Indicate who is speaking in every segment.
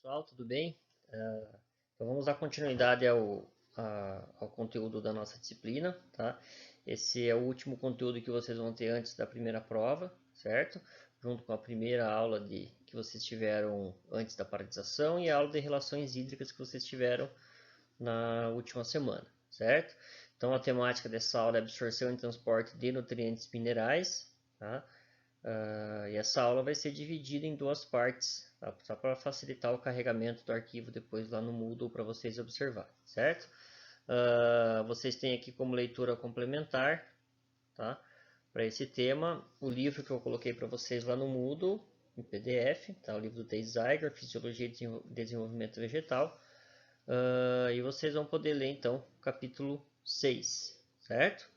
Speaker 1: Pessoal, tudo bem? Então vamos dar continuidade ao conteúdo da nossa disciplina, tá? Esse é o último conteúdo que vocês vão ter antes da primeira prova, certo? Junto com a primeira aula que vocês tiveram antes da paralisação e a aula de relações hídricas que vocês tiveram na última semana, certo? Então a temática dessa aula é absorção e transporte de nutrientes minerais, tá? E essa aula vai ser dividida em duas partes, tá? Só para facilitar o carregamento do arquivo depois lá no Moodle para vocês observarem, certo? Vocês têm aqui como leitura complementar, tá? Para esse tema, o livro que eu coloquei para vocês lá no Moodle, em PDF, tá? O livro do Tay Zeiger, Fisiologia e Desenvolvimento Vegetal. E vocês vão poder ler então o capítulo 6, certo?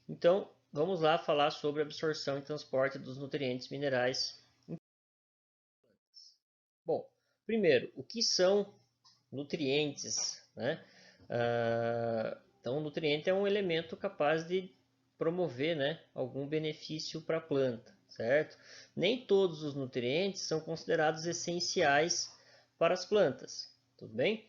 Speaker 1: Então, vamos lá falar sobre absorção e transporte dos nutrientes minerais. Bom, primeiro, o que são nutrientes, né? Então, o nutriente é um elemento capaz de promover, né, algum benefício para a planta, certo? Nem todos os nutrientes são considerados essenciais para as plantas, tudo bem?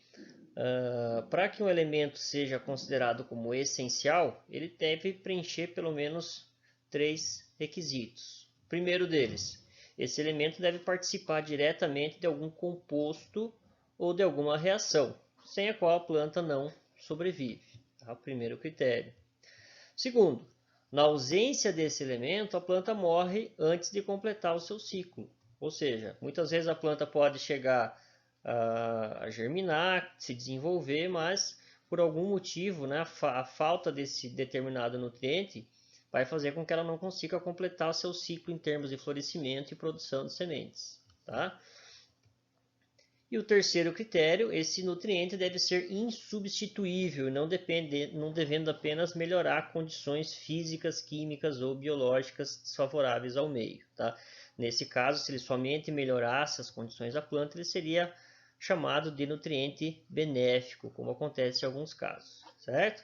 Speaker 1: Para que um elemento seja considerado como essencial, ele deve preencher pelo menos três requisitos. O primeiro deles, esse elemento deve participar diretamente de algum composto ou de alguma reação, sem a qual a planta não sobrevive. Tá? O primeiro critério. Segundo, na ausência desse elemento, a planta morre antes de completar o seu ciclo. Ou seja, muitas vezes a planta pode chegar a germinar, se desenvolver, mas por algum motivo, né, a falta desse determinado nutriente vai fazer com que ela não consiga completar o seu ciclo em termos de florescimento e produção de sementes. Tá? E o terceiro critério, esse nutriente deve ser insubstituível, não devendo apenas melhorar condições físicas, químicas ou biológicas desfavoráveis ao meio. Tá? Nesse caso, se ele somente melhorasse as condições da planta, ele seria chamado de nutriente benéfico, como acontece em alguns casos, certo?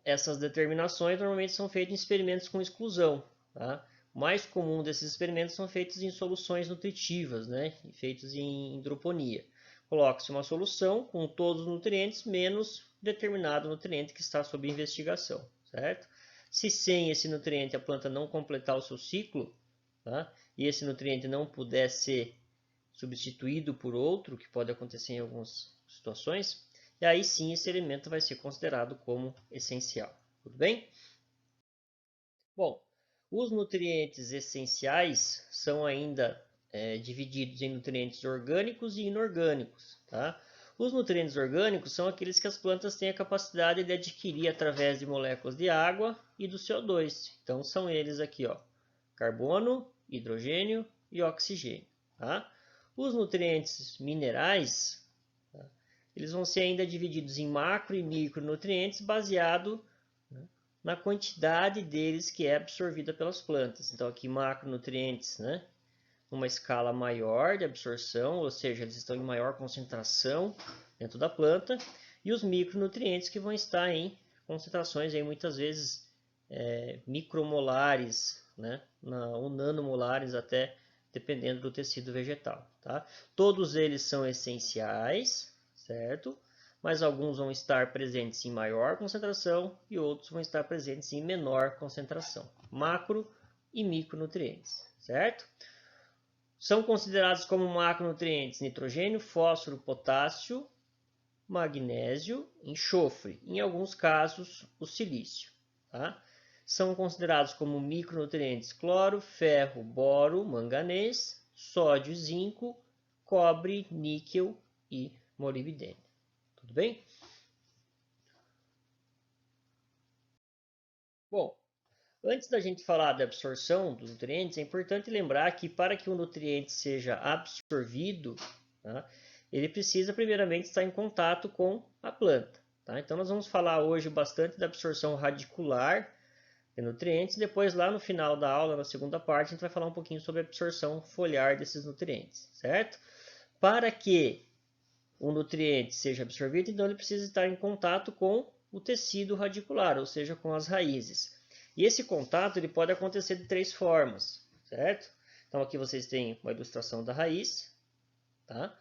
Speaker 1: Essas determinações normalmente são feitas em experimentos com exclusão, tá? O mais comum desses experimentos são feitos em soluções nutritivas, né? Feitos em hidroponia. Coloca-se uma solução com todos os nutrientes, menos determinado nutriente que está sob investigação, certo? Se sem esse nutriente a planta não completar o seu ciclo, tá? E esse nutriente não puder ser substituído por outro, que pode acontecer em algumas situações, e aí sim esse elemento vai ser considerado como essencial. Tudo bem? Bom, os nutrientes essenciais são ainda divididos em nutrientes orgânicos e inorgânicos. Tá? Os nutrientes orgânicos são aqueles que as plantas têm a capacidade de adquirir através de moléculas de água e do CO2. Então são eles aqui, ó, carbono, hidrogênio e oxigênio. Tá? Os nutrientes minerais, tá? Eles vão ser ainda divididos em macro e micronutrientes baseado, né, na quantidade deles que é absorvida pelas plantas. Então aqui macronutrientes, né, uma escala maior de absorção, ou seja, eles estão em maior concentração dentro da planta, e os micronutrientes que vão estar em concentrações aí muitas vezes micromolares, né, ou nanomolares até, dependendo do tecido vegetal. Tá? Todos eles são essenciais, certo? Mas alguns vão estar presentes em maior concentração e outros vão estar presentes em menor concentração. Macro e micronutrientes, certo? São considerados como macronutrientes nitrogênio, fósforo, potássio, magnésio, enxofre, em alguns casos o silício. Tá? São considerados como micronutrientes cloro, ferro, boro, manganês, sódio, zinco, cobre, níquel e molibdênio. Tudo bem? Bom, antes da gente falar da absorção dos nutrientes, é importante lembrar que para que o nutriente seja absorvido, tá, ele precisa primeiramente estar em contato com a planta. Tá? Então nós vamos falar hoje bastante da absorção radicular de nutrientes, depois lá no final da aula, na segunda parte, a gente vai falar um pouquinho sobre a absorção foliar desses nutrientes, certo? Para que o nutriente seja absorvido, então ele precisa estar em contato com o tecido radicular, ou seja, com as raízes. E esse contato ele pode acontecer de três formas, certo? Então aqui vocês têm uma ilustração da raiz, tá?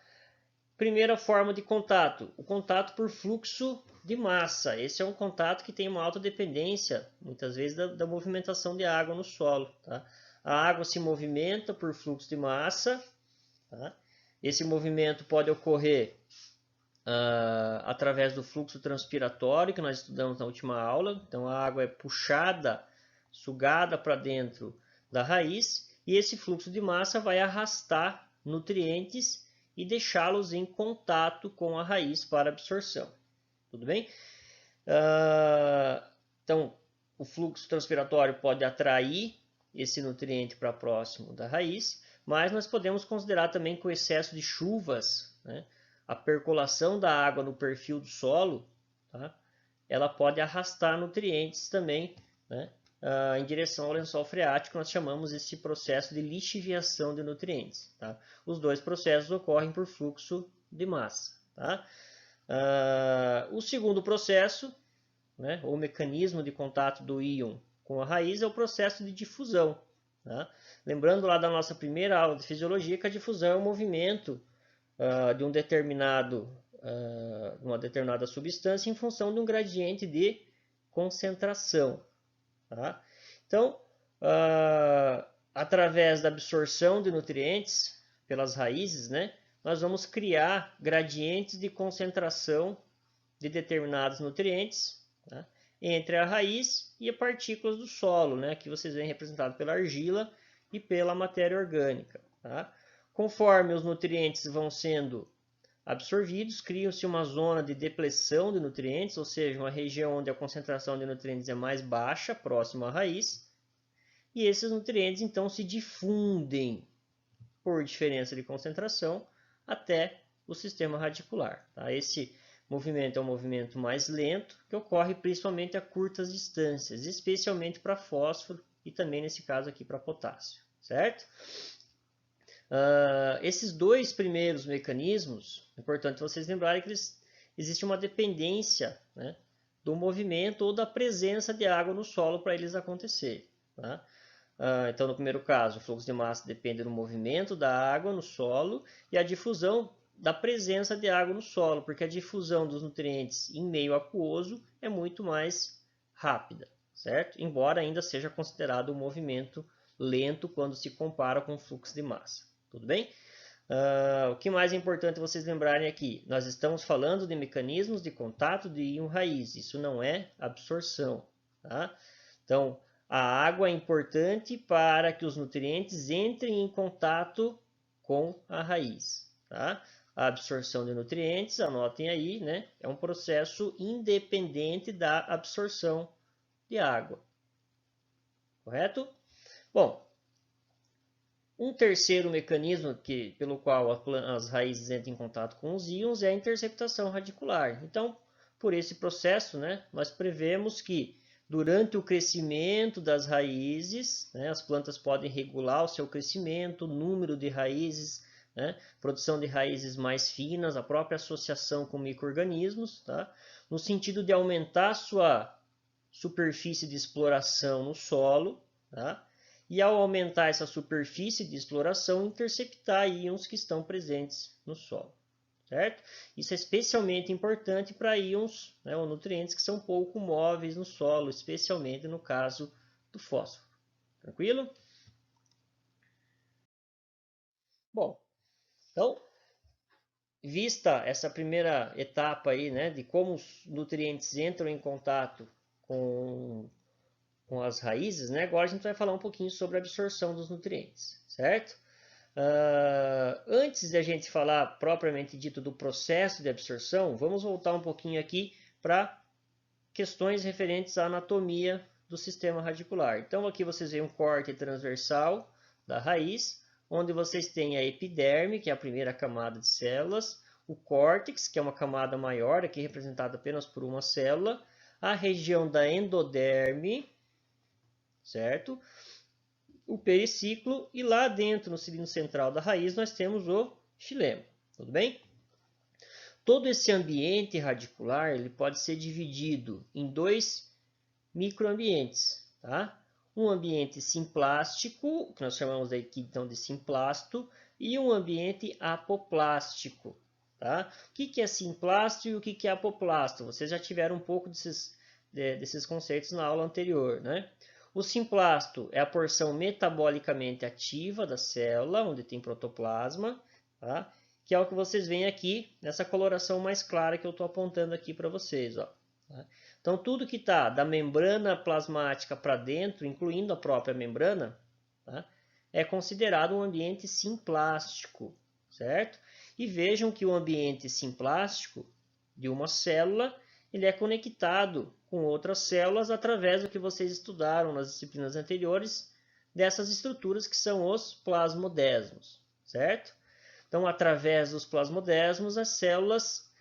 Speaker 1: Primeira forma de contato, o contato por fluxo de massa. Esse é um contato que tem uma alta dependência, muitas vezes, da movimentação de água no solo. Tá? A água se movimenta por fluxo de massa. Tá? Esse movimento pode ocorrer através do fluxo transpiratório, que nós estudamos na última aula. Então, a água é puxada, sugada para dentro da raiz, e esse fluxo de massa vai arrastar nutrientes e deixá-los em contato com a raiz para absorção. Tudo bem? Então, o fluxo transpiratório pode atrair esse nutriente para próximo da raiz, mas nós podemos considerar também que o excesso de chuvas, né, a percolação da água no perfil do solo, tá, ela pode arrastar nutrientes também, né, em direção ao lençol freático. Nós chamamos esse processo de lixiviação de nutrientes. Tá? Os dois processos ocorrem por fluxo de massa. Tá? O segundo processo, né, ou mecanismo de contato do íon com a raiz, é o processo de difusão. Tá? Lembrando lá da nossa primeira aula de fisiologia que a difusão é o movimento de uma determinada substância em função de um gradiente de concentração. Tá? Então, através da absorção de nutrientes pelas raízes, né, nós vamos criar gradientes de concentração de determinados nutrientes, tá, entre a raiz e as partículas do solo, né, que vocês veem representado pela argila e pela matéria orgânica. Tá? Conforme os nutrientes vão sendo absorvidos, cria-se uma zona de depleção de nutrientes, ou seja, uma região onde a concentração de nutrientes é mais baixa, próxima à raiz, e esses nutrientes então se difundem por diferença de concentração até o sistema radicular. Tá? Esse movimento é um movimento mais lento, que ocorre principalmente a curtas distâncias, especialmente para fósforo e também nesse caso aqui para potássio, certo? Esses dois primeiros mecanismos, é importante vocês lembrarem que existe uma dependência, né, do movimento ou da presença de água no solo para eles acontecerem. Tá? Então, no primeiro caso, o fluxo de massa depende do movimento da água no solo e a difusão da presença de água no solo, porque a difusão dos nutrientes em meio aquoso é muito mais rápida, certo? Embora ainda seja considerado um movimento lento quando se compara com o fluxo de massa. Tudo bem? O que mais é importante vocês lembrarem aqui? Nós estamos falando de mecanismos de contato de íon raiz. Isso não é absorção. Tá? Então, a água é importante para que os nutrientes entrem em contato com a raiz. Tá? A absorção de nutrientes, anotem aí, né, é um processo independente da absorção de água. Correto? Bom, um terceiro mecanismo pelo qual as raízes entram em contato com os íons é a interceptação radicular. Então, por esse processo, né, nós prevemos que durante o crescimento das raízes, né, as plantas podem regular o seu crescimento, o número de raízes, né, produção de raízes mais finas, a própria associação com micro-organismos, tá, no sentido de aumentar a sua superfície de exploração no solo, tá, e ao aumentar essa superfície de exploração, interceptar íons que estão presentes no solo. Certo? Isso é especialmente importante para íons, né, ou nutrientes que são pouco móveis no solo, especialmente no caso do fósforo. Tranquilo? Bom, então, vista essa primeira etapa aí, né, de como os nutrientes entram em contato com as raízes, né, agora a gente vai falar um pouquinho sobre a absorção dos nutrientes, certo? Antes de a gente falar propriamente dito do processo de absorção, vamos voltar um pouquinho aqui para questões referentes à anatomia do sistema radicular. Então aqui vocês veem um corte transversal da raiz, onde vocês têm a epiderme, que é a primeira camada de células, o córtex, que é uma camada maior, aqui representada apenas por uma célula, a região da endoderme, certo? O periciclo e lá dentro, no cilindro central da raiz, nós temos o xilema. Tudo bem? Todo esse ambiente radicular ele pode ser dividido em dois microambientes. Tá? Um ambiente simplástico, que nós chamamos aqui então de simplasto, e um ambiente apoplástico. Tá? O que é simplástico e o que é apoplástico? Vocês já tiveram um pouco desses conceitos na aula anterior, né? O simplasto é a porção metabolicamente ativa da célula, onde tem protoplasma, tá? Que é o que vocês veem aqui nessa coloração mais clara que eu estou apontando aqui para vocês. Ó, tá? Então, tudo que está da membrana plasmática para dentro, incluindo a própria membrana, tá? É considerado um ambiente simplástico, certo? E vejam que o ambiente simplástico de uma célula ele é conectado com outras células através do que vocês estudaram nas disciplinas anteriores, dessas estruturas que são os plasmodesmos, certo? Então, através dos plasmodesmos, as células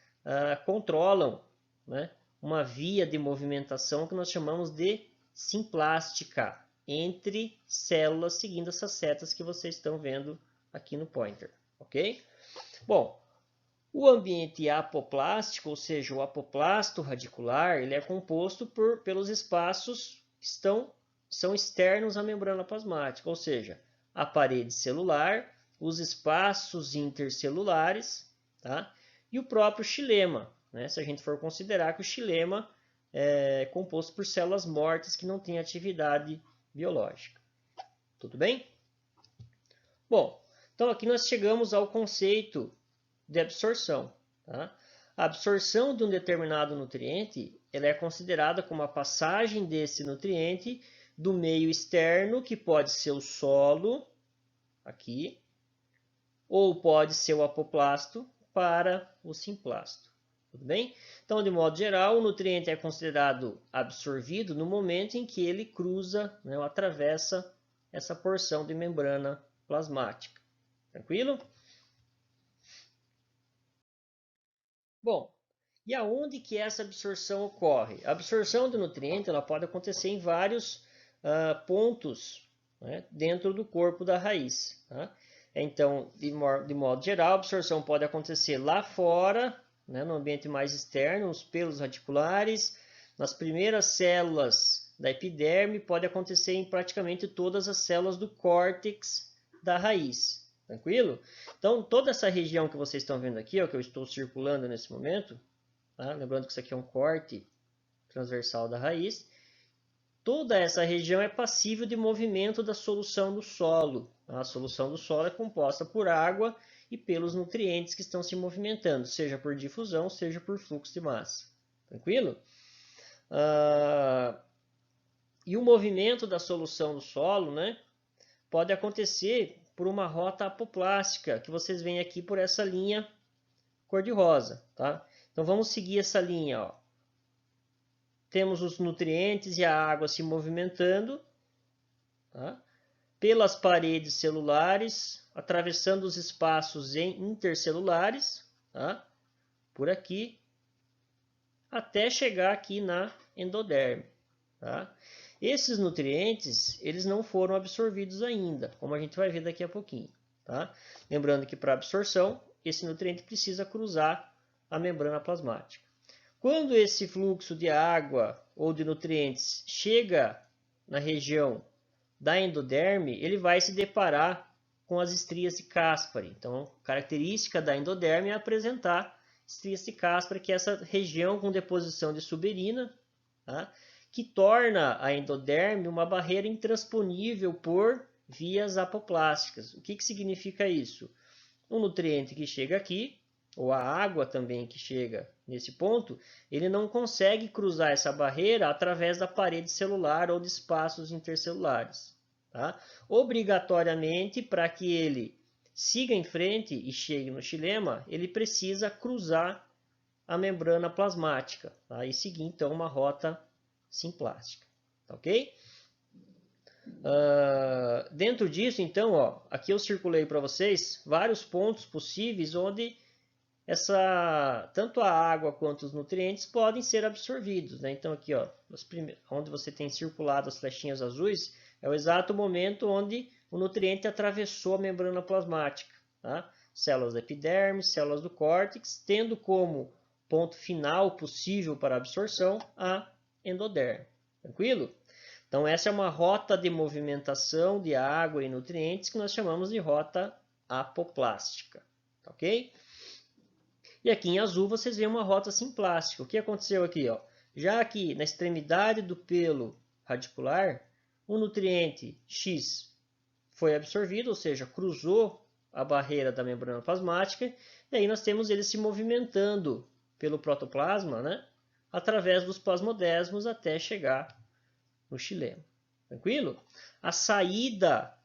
Speaker 1: controlam, né, uma via de movimentação que nós chamamos de simplástica entre células, seguindo essas setas que vocês estão vendo aqui no pointer, ok? Bom, o ambiente apoplástico, ou seja, o apoplasto radicular, ele é composto pelos espaços que são externos à membrana plasmática, ou seja, a parede celular, os espaços intercelulares, tá? E o próprio xilema, né? Se a gente for considerar que o xilema é composto por células mortas que não têm atividade biológica. Tudo bem? Bom, então aqui nós chegamos ao conceito de absorção. Tá? A absorção de um determinado nutriente ela é considerada como a passagem desse nutriente do meio externo, que pode ser o solo, aqui, ou pode ser o apoplasto, para o simplasto. Tudo bem? Então, de modo geral, o nutriente é considerado absorvido no momento em que ele cruza, né, ou atravessa essa porção de membrana plasmática. Tranquilo? Bom, e aonde que essa absorção ocorre? A absorção do nutriente ela pode acontecer em vários pontos, né, dentro do corpo da raiz. Tá? Então, de modo geral, a absorção pode acontecer lá fora, né, no ambiente mais externo, nos pelos radiculares, nas primeiras células da epiderme, pode acontecer em praticamente todas as células do córtex da raiz. Tranquilo? Então, toda essa região que vocês estão vendo aqui, ó, que eu estou circulando nesse momento, tá? Lembrando que isso aqui é um corte transversal da raiz, toda essa região é passível de movimento da solução do solo. A solução do solo é composta por água e pelos nutrientes que estão se movimentando, seja por difusão, seja por fluxo de massa. Tranquilo? E o movimento da solução do solo, né, pode acontecer por uma rota apoplástica, que vocês veem aqui por essa linha cor-de-rosa. Tá? Então vamos seguir essa linha. Ó. Temos os nutrientes e a água se movimentando, tá? Pelas paredes celulares, atravessando os espaços intercelulares, tá? Por aqui, até chegar aqui na endoderme. Tá? Esses nutrientes, eles não foram absorvidos ainda, como a gente vai ver daqui a pouquinho. Tá? Lembrando que para absorção, esse nutriente precisa cruzar a membrana plasmática. Quando esse fluxo de água ou de nutrientes chega na região da endoderme, ele vai se deparar com as estrias de Caspary. Então, característica da endoderme é apresentar estrias de Caspary, que é essa região com deposição de suberina, tá? Que torna a endoderme uma barreira intransponível por vias apoplásticas. O que significa isso? Um nutriente que chega aqui, ou a água também que chega nesse ponto, ele não consegue cruzar essa barreira através da parede celular ou de espaços intercelulares. Tá? Obrigatoriamente, para que ele siga em frente e chegue no xilema, ele precisa cruzar a membrana plasmática, tá? E seguir então uma rota simplástica, tá ok? Dentro disso, então, ó, aqui eu circulei para vocês vários pontos possíveis onde tanto a água quanto os nutrientes podem ser absorvidos. Né? Então, aqui, ó, onde você tem circulado as flechinhas azuis, é o exato momento onde o nutriente atravessou a membrana plasmática. Tá? Células da epiderme, células do córtex, tendo como ponto final possível para absorção a endoderme. Tranquilo? Então, essa é uma rota de movimentação de água e nutrientes que nós chamamos de rota apoplástica, ok? E aqui em azul vocês veem uma rota simplástica. O que aconteceu aqui? Ó? Já aqui na extremidade do pelo radicular, o nutriente X foi absorvido, ou seja, cruzou a barreira da membrana plasmática, e aí nós temos ele se movimentando pelo protoplasma, né? Através dos plasmodesmos até chegar no xilema. Tranquilo? A saída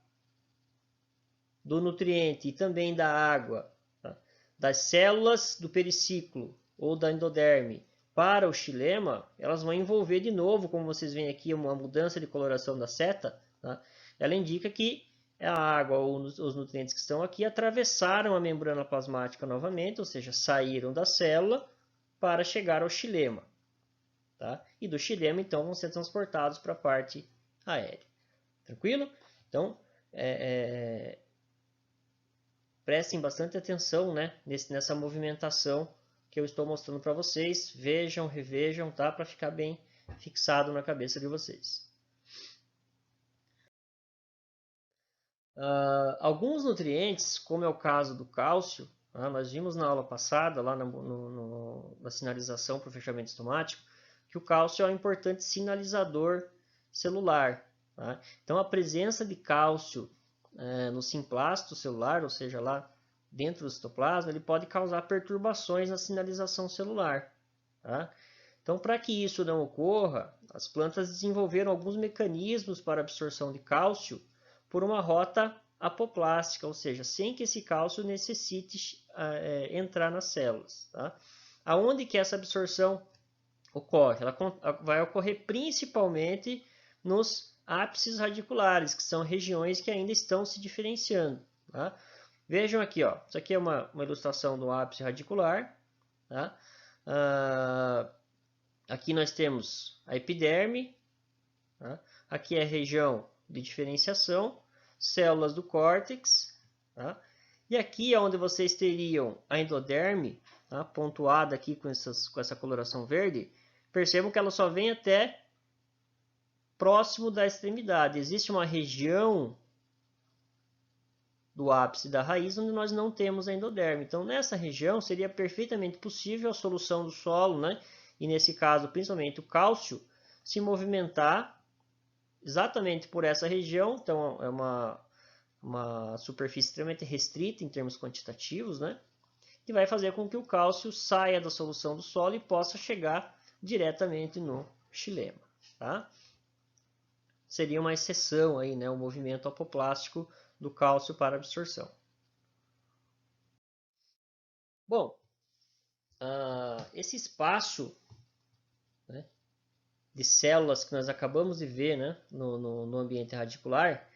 Speaker 1: do nutriente e também da água, tá? Das células do periciclo ou da endoderme para o xilema, elas vão envolver de novo, como vocês veem aqui, uma mudança de coloração da seta. Tá? Ela indica que a água ou os nutrientes que estão aqui atravessaram a membrana plasmática novamente, ou seja, saíram da célula para chegar ao xilema. Tá? E do xilema, então, vão ser transportados para a parte aérea. Tranquilo? Então, prestem bastante atenção, né, nessa movimentação que eu estou mostrando para vocês. Vejam, revejam, tá? Para ficar bem fixado na cabeça de vocês. Alguns nutrientes, como é o caso do cálcio, nós vimos na aula passada, lá na sinalização para o fechamento estomático, que o cálcio é um importante sinalizador celular. Tá? Então, a presença de cálcio no simplasto celular, ou seja, lá dentro do citoplasma, ele pode causar perturbações na sinalização celular. Tá? Então, para que isso não ocorra, as plantas desenvolveram alguns mecanismos para absorção de cálcio por uma rota apoplástica, ou seja, sem que esse cálcio necessite entrar nas células. Tá? Aonde que essa absorção ocorre? Ela vai ocorrer principalmente nos ápices radiculares, que são regiões que ainda estão se diferenciando. Tá? Vejam aqui, ó, isso aqui é uma ilustração do ápice radicular. Tá? Aqui nós temos a epiderme, tá? Aqui é a região de diferenciação, células do córtex, tá? E aqui é onde vocês teriam a endoderme, tá? Pontuada aqui com essa coloração verde. Percebam que ela só vem até próximo da extremidade. Existe uma região do ápice da raiz onde nós não temos a endoderme. Então, nessa região seria perfeitamente possível a solução do solo, né? E nesse caso, principalmente o cálcio, se movimentar exatamente por essa região. Então, é uma superfície extremamente restrita em termos quantitativos, né? Que vai fazer com que o cálcio saia da solução do solo e possa chegar diretamente no xilema, tá? Seria uma exceção aí, né? O movimento apoplástico do cálcio para absorção. Bom, esse espaço, né, de células que nós acabamos de ver, né, no ambiente radicular,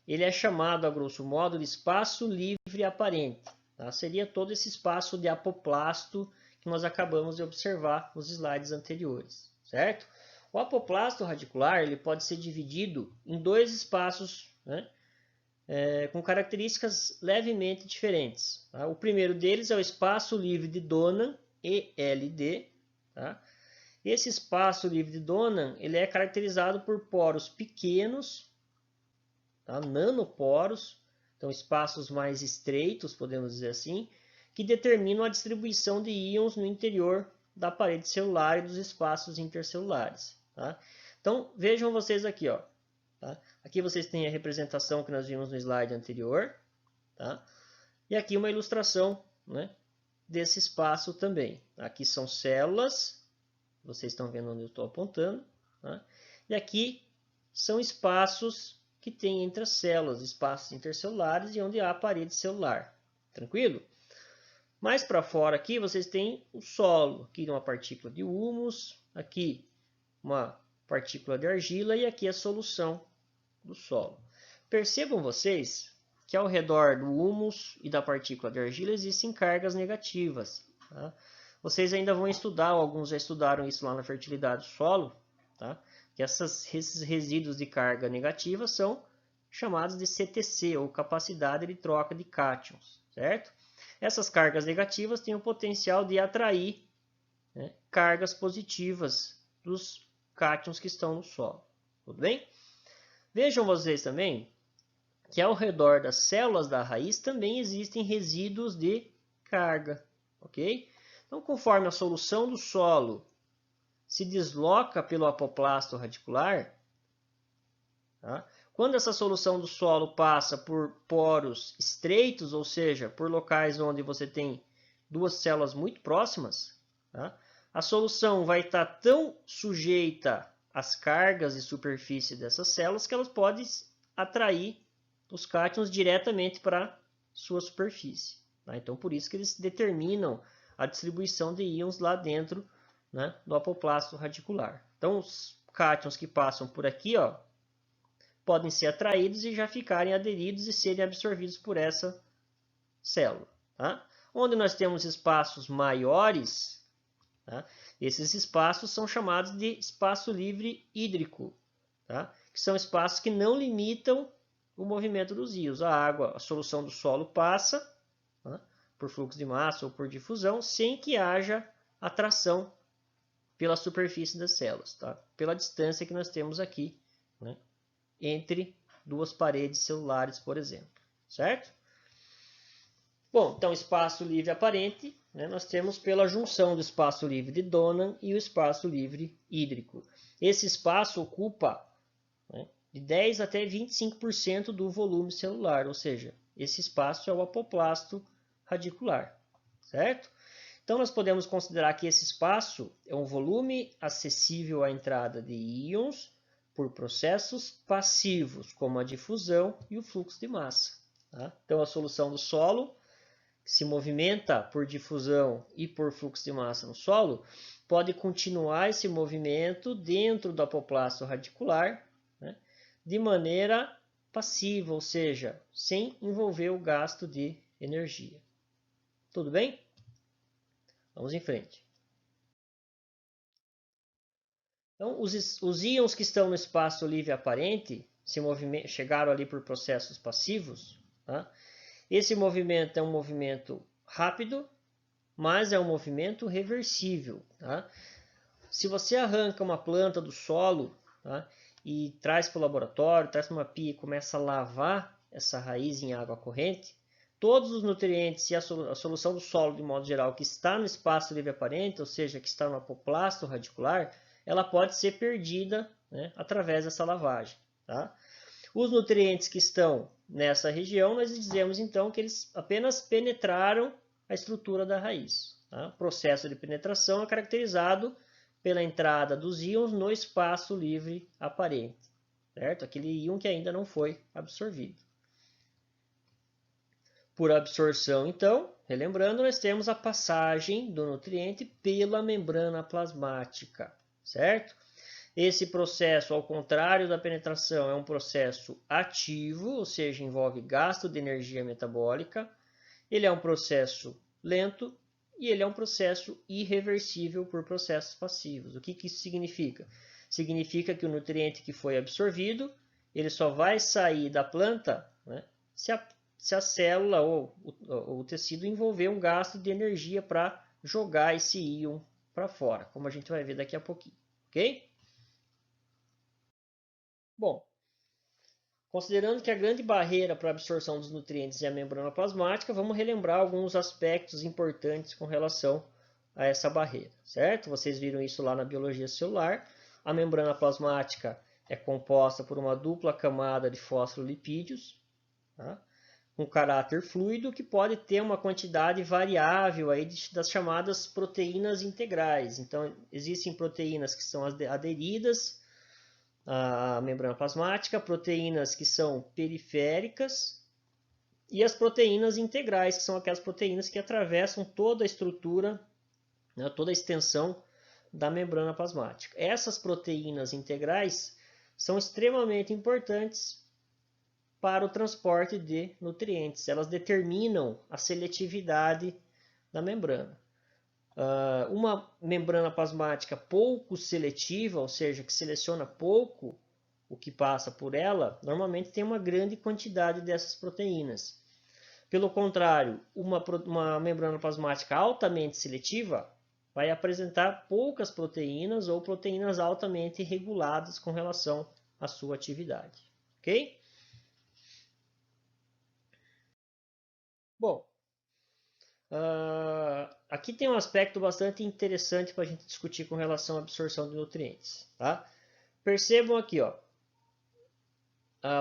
Speaker 1: ele é chamado, a grosso modo, de espaço livre aparente. Tá? Seria todo esse espaço de apoplasto que nós acabamos de observar nos slides anteriores, certo? O apoplasto radicular ele pode ser dividido em dois espaços, né, com características levemente diferentes. Tá? O primeiro deles é o espaço livre de Donan, ELD. Tá? Esse espaço livre de Donan ele é caracterizado por poros pequenos, tá? Nanoporos, então espaços mais estreitos, podemos dizer assim, que determinam a distribuição de íons no interior da parede celular e dos espaços intercelulares. Tá? Então vejam vocês aqui, ó. Tá? Aqui vocês têm a representação que nós vimos no slide anterior. Tá? E aqui uma ilustração, né, desse espaço também. Aqui são células, vocês estão vendo onde eu estou apontando. Tá? E aqui são espaços que tem entre as células, espaços intercelulares e onde há a parede celular. Tranquilo? Mais para fora aqui vocês têm o solo. Aqui uma partícula de humus, aqui uma partícula de argila e aqui a solução do solo. Percebam vocês que ao redor do humus e da partícula de argila existem cargas negativas. Tá? Vocês ainda vão estudar, alguns já estudaram isso lá na fertilidade do solo, tá? Que esses resíduos de carga negativa são chamados de CTC, ou capacidade de troca de cátions, certo? Essas cargas negativas têm o potencial de atrair, né, cargas positivas dos cátions que estão no solo. Tudo bem? Vejam vocês também que ao redor das células da raiz também existem resíduos de carga, ok? Então, conforme a solução do solo se desloca pelo apoplasto radicular, tá? Quando essa solução do solo passa por poros estreitos, ou seja, por locais onde você tem duas células muito próximas, tá? A solução vai estar tão sujeita às cargas de superfície dessas células que elas podem atrair os cátions diretamente para sua superfície. Tá? Então, por isso que eles determinam a distribuição de íons lá dentro, né, do apoplasto radicular. Então, os cátions que passam por aqui, ó, podem ser atraídos e já ficarem aderidos e serem absorvidos por essa célula. Tá? Onde nós temos espaços maiores, tá? Esses espaços são chamados de espaço livre hídrico, tá? Que são espaços que não limitam o movimento dos íons. A água, a solução do solo passa, tá? Por fluxo de massa ou por difusão, sem que haja atração pela superfície das células, tá? Pela distância que nós temos aqui, né, entre duas paredes celulares, por exemplo, certo? Bom, então espaço livre aparente, né, nós temos pela junção do espaço livre de Donan e o espaço livre hídrico. Esse espaço ocupa, né, de 10 até 25% do volume celular, ou seja, esse espaço é o apoplasto radicular, certo? Então, nós podemos considerar que esse espaço é um volume acessível à entrada de íons por processos passivos, como a difusão e o fluxo de massa. Tá? Então, a solução do solo, que se movimenta por difusão e por fluxo de massa no solo, pode continuar esse movimento dentro do apoplasto radicular, né, de maneira passiva, ou seja, sem envolver o gasto de energia. Tudo bem? Vamos em frente. Então, os íons que estão no espaço livre aparente chegaram ali por processos passivos. Tá? Esse movimento é um movimento rápido, mas é um movimento reversível. Tá? Se você arranca uma planta do solo, tá, e traz para o laboratório, traz para uma pia e começa a lavar essa raiz em água corrente, todos os nutrientes e a solução do solo, de modo geral, que está no espaço livre aparente, ou seja, que está no apoplasto radicular, ela pode ser perdida, né, através dessa lavagem. Tá? Os nutrientes que estão nessa região, nós dizemos então que eles apenas penetraram a estrutura da raiz. Tá? O processo de penetração é caracterizado pela entrada dos íons no espaço livre aparente, certo? Aquele íon que ainda não foi absorvido. Por absorção, então, relembrando, nós temos a passagem do nutriente pela membrana plasmática, certo? Esse processo, ao contrário da penetração, é um processo ativo, ou seja, envolve gasto de energia metabólica. Ele é um processo lento e ele é um processo irreversível por processos passivos. O que isso significa? Significa que o nutriente que foi absorvido, ele só vai sair da planta, né, se a célula ou o tecido envolver um gasto de energia para jogar esse íon para fora, como a gente vai ver daqui a pouquinho, ok? Bom, considerando que a grande barreira para a absorção dos nutrientes é a membrana plasmática, vamos relembrar alguns aspectos importantes com relação a essa barreira, certo? Vocês viram isso lá na biologia celular. A membrana plasmática é composta por uma dupla camada de fosfolipídios, tá? Com caráter fluido, que pode ter uma quantidade variável aí das chamadas proteínas integrais. Então, existem proteínas que são aderidas a membrana plasmática, proteínas que são periféricas e as proteínas integrais, que são aquelas proteínas que atravessam toda a estrutura, né, toda a extensão da membrana plasmática. Essas proteínas integrais são extremamente importantes para o transporte de nutrientes. Elas determinam a seletividade da membrana. Uma membrana plasmática pouco seletiva, ou seja, que seleciona pouco o que passa por ela, normalmente tem uma grande quantidade dessas proteínas. Pelo contrário, uma membrana plasmática altamente seletiva vai apresentar poucas proteínas ou proteínas altamente reguladas com relação à sua atividade. Ok? Bom, aqui tem um aspecto bastante interessante para a gente discutir com relação à absorção de nutrientes. Tá? Percebam aqui, ó,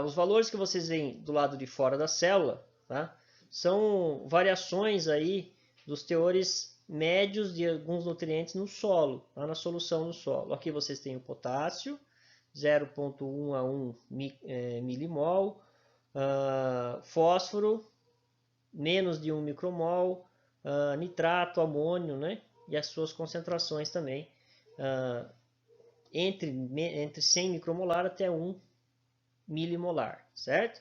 Speaker 1: os valores que vocês veem do lado de fora da célula, tá? São variações aí dos teores médios de alguns nutrientes no solo, tá? Na solução no solo. Aqui vocês têm o potássio, 0,1 a 1 milimol, fósforo, menos de 1 micromol, nitrato, amônio, né? E as suas concentrações também, entre 100 micromolar até 1 milimolar, certo?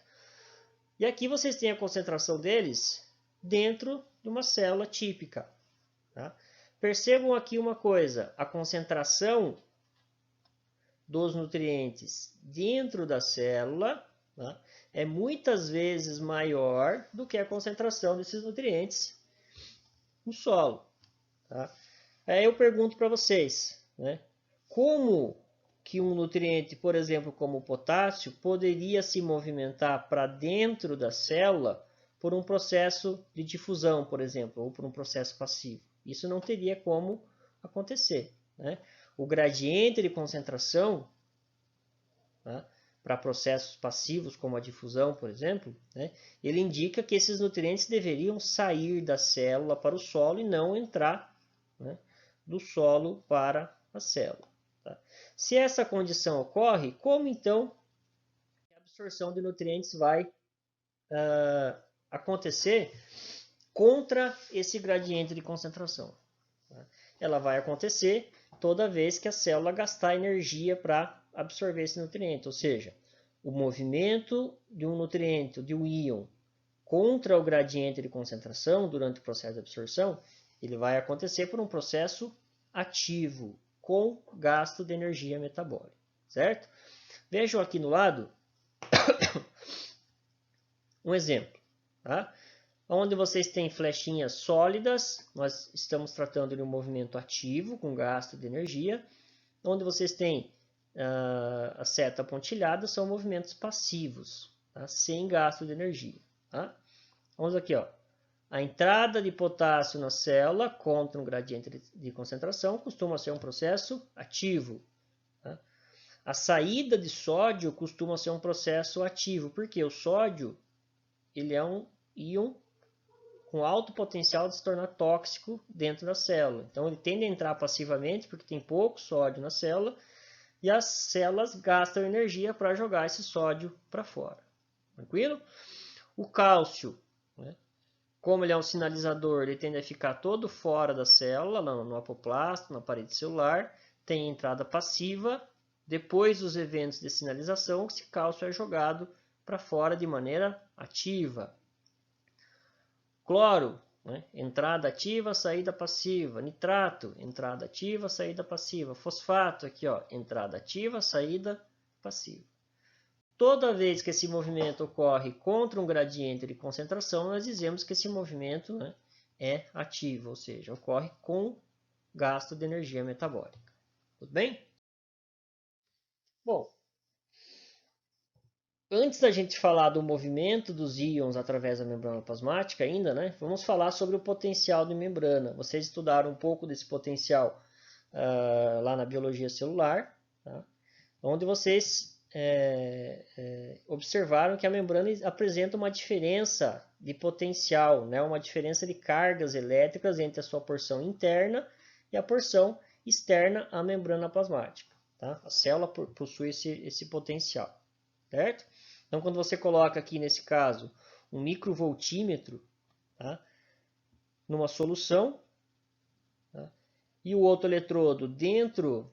Speaker 1: E aqui vocês têm a concentração deles dentro de uma célula típica. Tá? Percebam aqui uma coisa, a concentração dos nutrientes dentro da célula, tá, é muitas vezes maior do que a concentração desses nutrientes no solo. Tá? Aí eu pergunto para vocês, né, como que um nutriente, por exemplo, como o potássio, poderia se movimentar para dentro da célula por um processo de difusão, por exemplo, ou por um processo passivo? Isso não teria como acontecer. Né? O gradiente de concentração, tá, para processos passivos, como a difusão, por exemplo, né, ele indica que esses nutrientes deveriam sair da célula para o solo e não entrar, né, do solo para a célula. Tá? Se essa condição ocorre, como então a absorção de nutrientes vai acontecer contra esse gradiente de concentração? Tá? Ela vai acontecer toda vez que a célula gastar energia para absorver esse nutriente, ou seja, o movimento de um nutriente, de um íon, contra o gradiente de concentração durante o processo de absorção, ele vai acontecer por um processo ativo, com gasto de energia metabólica, certo? Vejam aqui no lado um exemplo, tá? Onde vocês têm flechinhas sólidas, nós estamos tratando de um movimento ativo, com gasto de energia. Onde vocês têm a seta pontilhada, são movimentos passivos, tá? Sem gasto de energia. Tá? Vamos aqui, ó. A entrada de potássio na célula contra um gradiente de concentração costuma ser um processo ativo. Tá? A saída de sódio costuma ser um processo ativo, porque o sódio ele é um íon com alto potencial de se tornar tóxico dentro da célula. Então ele tende a entrar passivamente porque tem pouco sódio na célula e as células gastam energia para jogar esse sódio para fora. Tranquilo? O cálcio, né, como ele é um sinalizador, ele tende a ficar todo fora da célula, no apoplasto, na parede celular, tem entrada passiva. Depois dos eventos de sinalização, esse cálcio é jogado para fora de maneira ativa. Cloro, né, entrada ativa, saída passiva. Nitrato, entrada ativa, saída passiva. Fosfato, aqui, ó, entrada ativa, saída passiva. Toda vez que esse movimento ocorre contra um gradiente de concentração, nós dizemos que esse movimento, né, é ativo, ou seja, ocorre com gasto de energia metabólica. Tudo bem? Bom, antes da gente falar do movimento dos íons através da membrana plasmática ainda, né, vamos falar sobre o potencial de membrana. Vocês estudaram um pouco desse potencial lá na biologia celular, tá? Onde vocês observaram que a membrana apresenta uma diferença de potencial, né? Uma diferença de cargas elétricas entre a sua porção interna e a porção externa à membrana plasmática. Tá? A célula possui esse potencial, certo? Então, quando você coloca aqui, nesse caso, um microvoltímetro, tá, numa solução, tá, e o outro eletrodo dentro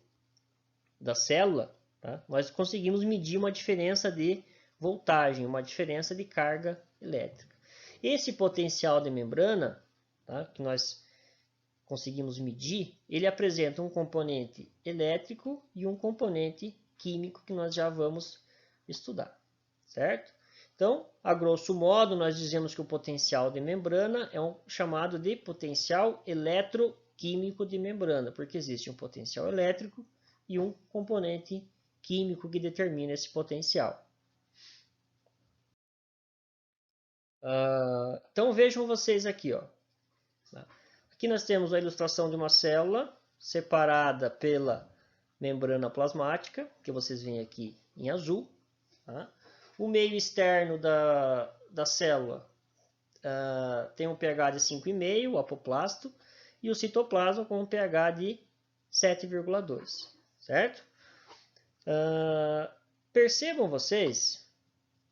Speaker 1: da célula, tá, nós conseguimos medir uma diferença de voltagem, uma diferença de carga elétrica. Esse potencial de membrana, tá, que nós conseguimos medir, ele apresenta um componente elétrico e um componente químico que nós já vamos estudar, certo? Então, a grosso modo, nós dizemos que o potencial de membrana é chamado de potencial eletroquímico de membrana, porque existe um potencial elétrico e um componente químico que determina esse potencial. Então vejam vocês aqui, ó. Aqui nós temos a ilustração de uma célula separada pela membrana plasmática, que vocês veem aqui em azul. Tá? O meio externo da célula tem um pH de 5,5, o apoplasto, e o citoplasma com um pH de 7,2, certo? Percebam vocês,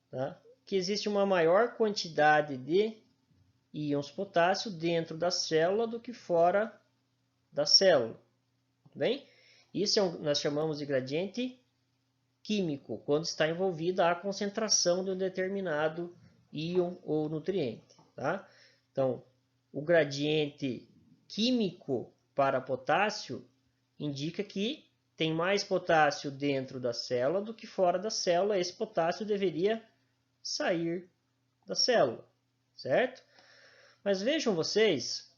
Speaker 1: tá, que existe uma maior quantidade de íons potássio dentro da célula do que fora da célula. Bem? Isso nós chamamos de gradiente químico, quando está envolvida a concentração de um determinado íon ou nutriente. Tá? Então, o gradiente químico para potássio indica que tem mais potássio dentro da célula do que fora da célula. Esse potássio deveria sair da célula, certo? Mas vejam vocês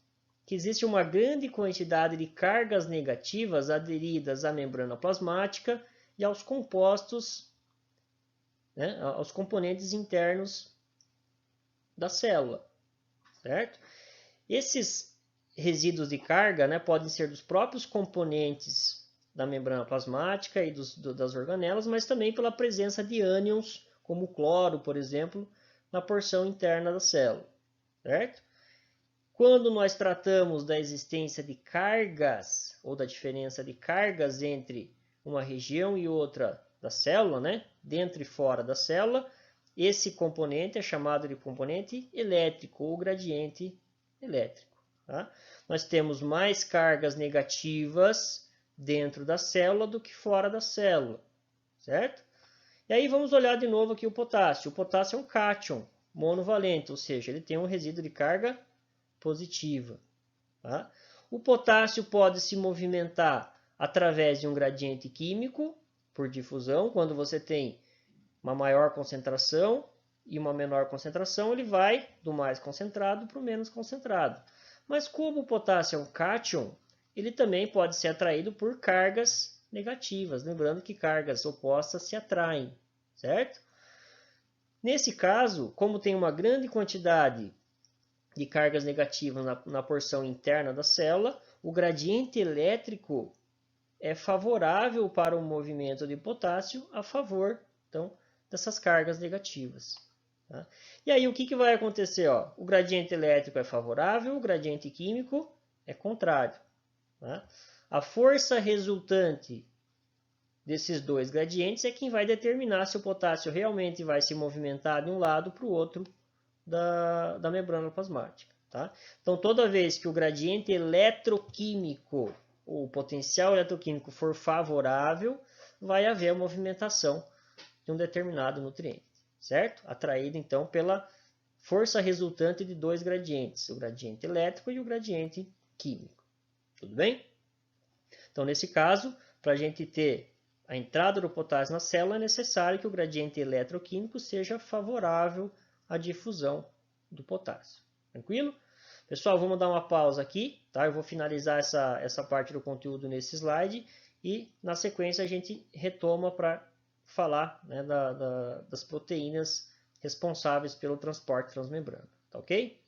Speaker 1: que existe uma grande quantidade de cargas negativas aderidas à membrana plasmática e aos compostos, né, aos componentes internos da célula, certo? Esses resíduos de carga, né, podem ser dos próprios componentes da membrana plasmática e das organelas, mas também pela presença de ânions, como o cloro, por exemplo, na porção interna da célula, certo? Quando nós tratamos da existência de cargas, ou da diferença de cargas entre uma região e outra da célula, né, dentro e fora da célula, esse componente é chamado de componente elétrico ou gradiente elétrico. Tá? Nós temos mais cargas negativas dentro da célula do que fora da célula, certo? E aí vamos olhar de novo aqui o potássio. O potássio é um cátion monovalente, ou seja, ele tem um resíduo de carga positiva. Tá? O potássio pode se movimentar através de um gradiente químico por difusão. Quando você tem uma maior concentração e uma menor concentração, ele vai do mais concentrado para o menos concentrado. Mas como o potássio é um cátion, ele também pode ser atraído por cargas negativas. Lembrando que cargas opostas se atraem, certo? Nesse caso, como tem uma grande quantidade de cargas negativas na porção interna da célula, o gradiente elétrico é favorável para o movimento de potássio a favor, então, dessas cargas negativas. Tá? E aí o que vai acontecer? Ó? O gradiente elétrico é favorável, o gradiente químico é contrário. Tá? A força resultante desses dois gradientes é quem vai determinar se o potássio realmente vai se movimentar de um lado para o outro da membrana plasmática. Tá? Então, toda vez que o gradiente eletroquímico, o potencial eletroquímico for favorável, vai haver a movimentação de um determinado nutriente, certo? Atraído, então, pela força resultante de dois gradientes, o gradiente elétrico e o gradiente químico. Tudo bem? Então, nesse caso, para a gente ter a entrada do potássio na célula, é necessário que o gradiente eletroquímico seja favorável à difusão do potássio. Tranquilo? Pessoal, vamos dar uma pausa aqui, tá? Eu vou finalizar essa parte do conteúdo nesse slide e, na sequência, a gente retoma para falar, né, das proteínas responsáveis pelo transporte transmembrana. Tá ok?